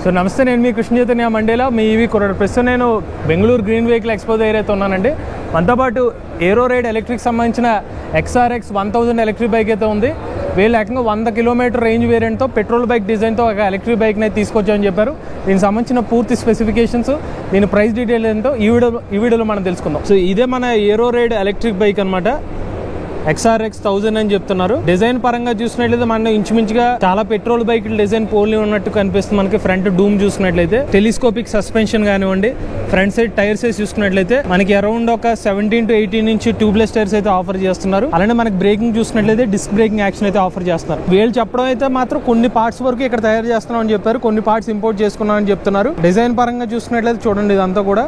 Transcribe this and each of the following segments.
So నమస్తే, నేను మీ Krishna Chaitanya Mandela మీ EV కొరడ. ప్రస్తుతం నేను బెంగళూరు గ్రీన్ వెహికల్ ఎక్స్పో దగ్గర అయితే ఉన్నానండి. మనతో పాటు ఏరో రైడ్ ఎలక్ట్రిక్ సంబంధించిన XRX 1000 ఎలక్ట్రిక్ బైక్ అయితే ఉంది. వీళ్ళు ఏకంగా 100 కిలోమీటర్ రేంజ్ వేరియంట్తో పెట్రోల్ బైక్ డిజైన్తో ఒక ఎలక్ట్రిక్ బైక్ని అయితే తీసుకొచ్చామని చెప్పారు. దీనికి సంబంధించిన పూర్తి స్పెసిఫికేషన్స్, దీని ప్రైస్ డీటెయిల్ ఏంటో ఈ వీడియోలో మనం తెలుసుకుందాం. సో ఇదే మన ఏరో రైడ్ ఎలక్ట్రిక్ బైక్ అనమాట. XRX 1000 అని చెప్తున్నారు. డిజైన్ పరంగా చూసినట్లయితే మనం ఇంచుమించుగా చాలా పెట్రోల్ బైక్ డిజైన్ పోలి ఉన్నట్టు కనిపిస్తుంది. మనకి ఫ్రంట్ డూమ్ చూసుకున్నట్లయితే టెలిస్కోపిక్ సస్పెన్షన్ కానివ్వండి, ఫ్రంట్ సైడ్ టైర్ సైజ్ చూసుకున్నట్లయితే మనకి అరౌండ్ ఒక 17 to 18 ఇంచ్ ట్యూబ్లెస్ టైర్స్ అయితే ఆఫర్ చేస్తున్నారు. అలానే మనకి బ్రేకింగ్ చూసినట్లయితే డిస్క్ బ్రేకింగ్ యాక్షన్ అయితే ఆఫర్ చేస్తున్నారు. వీళ్ళు చెప్పడం అయితే మాత్రం కొన్ని పార్ట్స్ వరకు ఇక్కడ తయారు చేస్తున్నాం అని చెప్పారు, కొన్ని పార్ట్స్ ఇంపోర్ట్ చేసుకున్నాం అని చెప్తున్నారు. డిజైన్ పరంగా చూసుకున్నట్లయితే చూడండి, ఇదంతా కూడా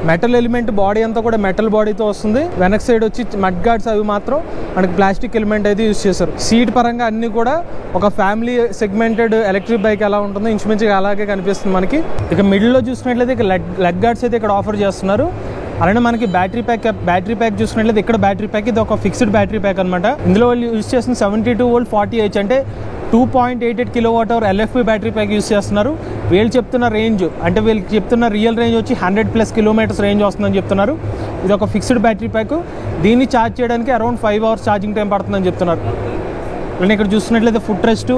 మెటల్ ఎలిమెంట్, బాడీ అంతా కూడా మెటల్ బాడీతో వస్తుంది. వెనక్ సైడ్ వచ్చి మడ్ గార్డ్స్ అవి మాత్రం మనకి ప్లాస్టిక్ ఎలిమెంట్ అయితే యూజ్ చేశారు. సీట్ పరంగా అన్ని కూడా ఒక ఫ్యామిలీ సెగ్మెంటెడ్ ఎలక్ట్రిక్ బైక్ ఎలా ఉంటుందో ఇంచుమించుగా అలాగే కనిపిస్తుంది మనకి. ఇక మిడిల్లో చూసినట్లయితే ఇక లెగ్ గార్డ్స్ అయితే ఇక్కడ ఆఫర్ చేస్తున్నారు. అలానే మనకి బ్యాటరీ ప్యాక్ చూసుకున్నట్లయితే ఇక్కడ బ్యాటరీ ప్యాక్ ఇది ఒక ఫిక్స్డ్ బ్యాటరీ ప్యాక్ అనమాట. ఇందులో వాళ్ళు యూజ్ చేసిన 72 volt 40H అంటే 2.88 kWh LFP battery pack use చేస్తున్నారు. వీళ్ళు చెప్తున్న రేంజ్ అంటే వీళ్ళకి చెప్తున్న రియల్ రేంజ్ వచ్చి 100+ కిలోమీటర్స్ రేంజ్ వస్తుందని చెప్తున్నారు. ఇది ఒక ఫిక్స్డ్ బ్యాటరీ ప్యాక్. దీన్ని ఛార్జ్ చేయడానికి అరౌండ్ 5 hours ఛార్జింగ్ టైం పడుతుందని చెప్తున్నారు. అలానే ఇక్కడ చూస్తున్నట్లయితే ఫుట్ రెస్ట్,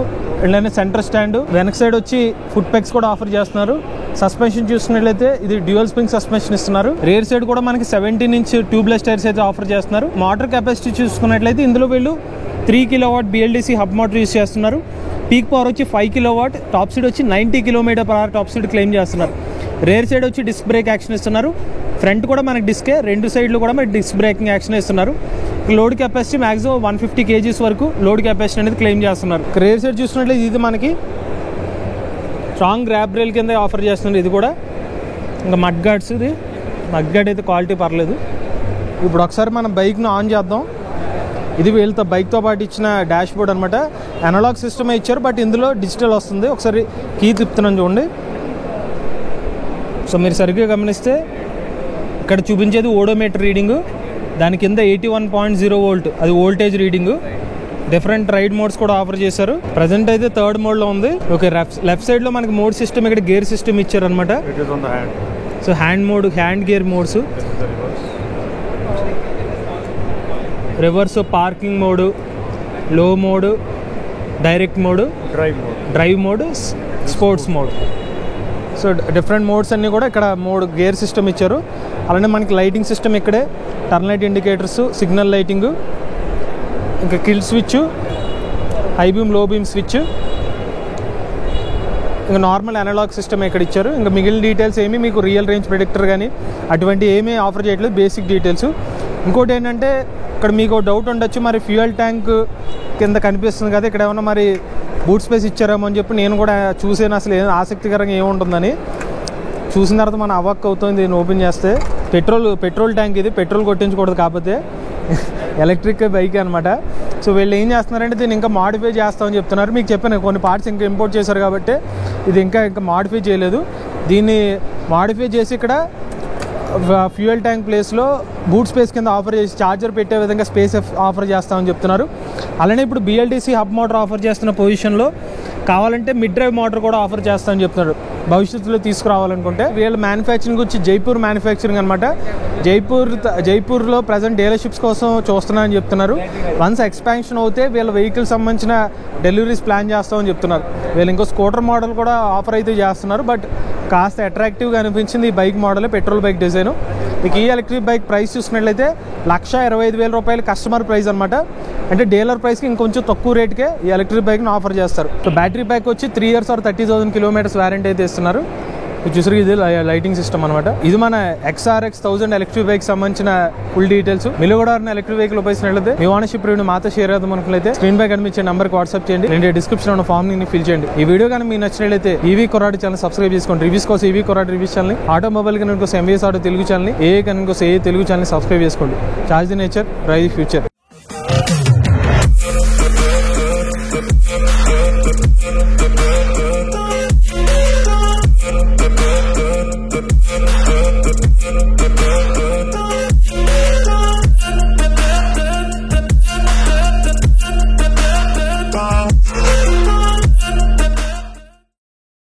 అలానే సెంటర్ స్టాండ్, వెనక్ సైడ్ వచ్చి ఫుట్ పెక్స్ కూడా ఆఫర్ చేస్తున్నారు. సస్పెన్షన్ చూసుకున్నట్లయితే ఇది డ్యూయల్ స్ప్రింగ్ సస్పెన్షన్ ఇస్తున్నారు. రేర్ సైడ్ కూడా మనకి 17 ఇంచ్ ట్యూబ్లెస్ టైర్స్ అయితే ఆఫర్ చేస్తున్నారు. మోటార్ కెపాసిటీ చూసుకున్నట్లయితే ఇందులో వీళ్ళు 3 kW BLDC hub motor use చేస్తున్నారు. పీక్ పవర్ వచ్చి 5 kW, టాప్ స్పీడ్ వచ్చి 90 km/h టాప్ స్పీడ్ క్లెయిమ్ చేస్తున్నారు. రేర్ సైడ్ వచ్చి డిస్క్ బ్రేక్ యాక్షన్ ఇస్తున్నారు. ఫ్రంట్ కూడా మనకి డిస్కే, రెండు సైడ్లు కూడా మనకి డిస్క్ బ్రేకింగ్ యాక్షన్ ఇస్తున్నారు. లోడ్ కెపాసిటీ మ్యాక్సిమం 150 kgs వరకు లోడ్ కెపాసిటీ అనేది క్లెయిమ్ చేస్తున్నారు. రేర్ సైడ్ చూసినట్లయితే ఇది మనకి స్ట్రాంగ్ గ్రాబ్ రైల్ కింద ఆఫర్ చేస్తున్నారు. ఇది కూడా ఇంకా మడ్ గార్డ్స్, ఇది మడ్ గార్డ్ అయితే క్వాలిటీ పర్లేదు. ఇప్పుడు ఒకసారి మనం బైక్ను ఆన్ చేద్దాం. ఇది వీళ్ళతో బైక్తో పాటు ఇచ్చిన డాష్ బోర్డ్ అనమాట. అనలాగ్ సిస్టమే ఇచ్చారు, బట్ ఇందులో డిజిటల్ వస్తుంది. ఒకసారి కీ తిప్పుతున్నాను చూడండి. సో మీరు సరిగ్గా గమనిస్తే ఇక్కడ చూపించేది ఓడోమీటర్ రీడింగు, దాని కింద 81.0 volt అది voltage reading. Different ride modes కూడా ఆఫర్ చేశారు. ప్రజెంట్ అయితే 3rd మోడ్లో ఉంది. ఓకే, లెఫ్ట్ సైడ్లో మనకి మోడ్ సిస్టమ్, ఇక్కడ గేర్ సిస్టమ్ ఇచ్చారనమాట. So hand gear modes, reverse, parking mode, low mode, direct mode, drive mode, sports mode. So different modes అన్నీ కూడా ఇక్కడ గేర్ సిస్టమ్ ఇచ్చారు. అలానే మనకి లైటింగ్ సిస్టమ్ ఇక్కడే, turn light indicators, signal lighting, ఇంకా kill switch, high beam low beam switch, ఇంకా normal analogue system ఇక్కడ ఇచ్చారు. ఇంకా మిగిలిన డీటెయిల్స్ ఏమీ మీకు రియల్ రేంజ్ ప్రెడిక్టర్ కానీ అటువంటి ఏమీ ఆఫర్ చేయట్లేదు, బేసిక్ డీటెయిల్స్. ఇంకోటి ఏంటంటే ఇక్కడ మీకు డౌట్ ఉండొచ్చు, మరి ఫ్యూయల్ ట్యాంక్ కింద కనిపిస్తుంది కదా, ఇక్కడ ఏమన్నా మరి బూట్ స్పేస్ ఇచ్చారేమో అని చెప్పి నేను కూడా చూసాను. అసలు ఆసక్తికరంగా ఏముంటుందని చూసిన తర్వాత మనం అవాక్ అవుతుంది. దీన్ని ఓపెన్ చేస్తే పెట్రోల్ ట్యాంక్, ఇది పెట్రోల్ కొట్టించకూడదు కాకపోతే ఎలక్ట్రిక్ బైక్ అనమాట. సో వీళ్ళు ఏం చేస్తున్నారంటే దీన్ని ఇంకా మాడిఫై చేస్తామని చెప్తున్నారు. మీకు చెప్పాను కొన్ని పార్ట్స్ ఇంకా ఇంపోర్ట్ చేశారు కాబట్టి ఇది ఇంకా మాడిఫై చేయలేదు. దీన్ని మాడిఫై చేసి ఇక్కడ ఫ్యూయల్ ట్యాంక్ ప్లేస్లో బూట్ స్పేస్ కింద ఆఫర్ చేసి ఛార్జర్ పెట్టే విధంగా స్పేస్ ఆఫర్ చేస్తామని చెప్తున్నారు. అలానే ఇప్పుడు BLDC హబ్ మోటార్ ఆఫర్ చేస్తున్న పొజిషన్లో కావాలంటే మిడ్ డ్రైవ్ మోటార్ కూడా ఆఫర్ చేస్తామని చెప్తున్నారు భవిష్యత్తులో తీసుకురావాలనుకుంటే. వీళ్ళ మ్యానుఫ్యాక్చరింగ్ వచ్చి జైపూర్ మ్యానుఫ్యాక్చరింగ్ అనమాట. జైపూర్లో ప్రజెంట్ డీలర్షిప్స్ కోసం చూస్తున్నారని చెప్తున్నారు. వన్స్ ఎక్స్పాన్షన్ అవుతే వీళ్ళ వెహికల్ సంబంధించిన డెలివరీస్ ప్లాన్ చేస్తామని చెప్తున్నారు. వీళ్ళు ఇంకో స్కూటర్ మోడల్ కూడా ఆఫర్ అయితే చేస్తున్నారు, బట్ కాస్త అట్రాక్టివ్గా అనిపించింది ఈ bike model, petrol bike design. ఇక ఈ ఎలక్ట్రిక్ బైక్ ప్రైస్ చూసినట్లయితే 1,25,000 రూపాయలు కస్టమర్ ప్రైస్ అనమాట. అంటే డీలర్ ప్రైస్కి ఇంకొంచెం తక్కువ రేట్కే ఈ ఎలక్ట్రిక్ బైక్ను ఆఫర్ చేస్తారు. సో బ్యాటరీ ప్యాక్ వచ్చి 3 years or 30,000 kilometers వారంటీ అయితే ఇస్తున్నారు. ఇది చూసారు, ఇది లైటింగ్ సిస్టమ్ అనమాట. ఇది మన XRX 1000 ఎలక్ట్రిక్ బైక్ సంబంధించిన ఫుల్ డీటెయిల్స్. మీరు కూడా ఎలక్ట్రిక్ బైక్ ఉపయోగించినట్లయితే మీ ఓనర్షిప్ రివ్యూ మాతో షేర్ చేద్దాం అనుకున్నట్లయితే స్క్రీన్ పై కనిపించే నెంబర్కి వాట్సాప్ చేయండి, లేదంటే డిస్క్రిప్షన్ ఉన్న ఫామ్ ని ఫిల్ చేయండి. ఈ వీడియో కానీ మీకు నచ్చినట్లయితే ఈవీ కొరాడ్ ఛానల్ సబ్స్క్రైబ్ చేసుకోండి. రివ్యూస్ కోసం ఈవీ కొరాడ్ రివ్యూస్ ఛానల్, ఆటోమొబైల్ కనుక MVS ఆటో తెలుగు ఛానల్, ఏ కనుక తెలుగు ఛానల్ సబ్స్క్రైబ్ చేసుకోండి. Charge the nature, drive the future.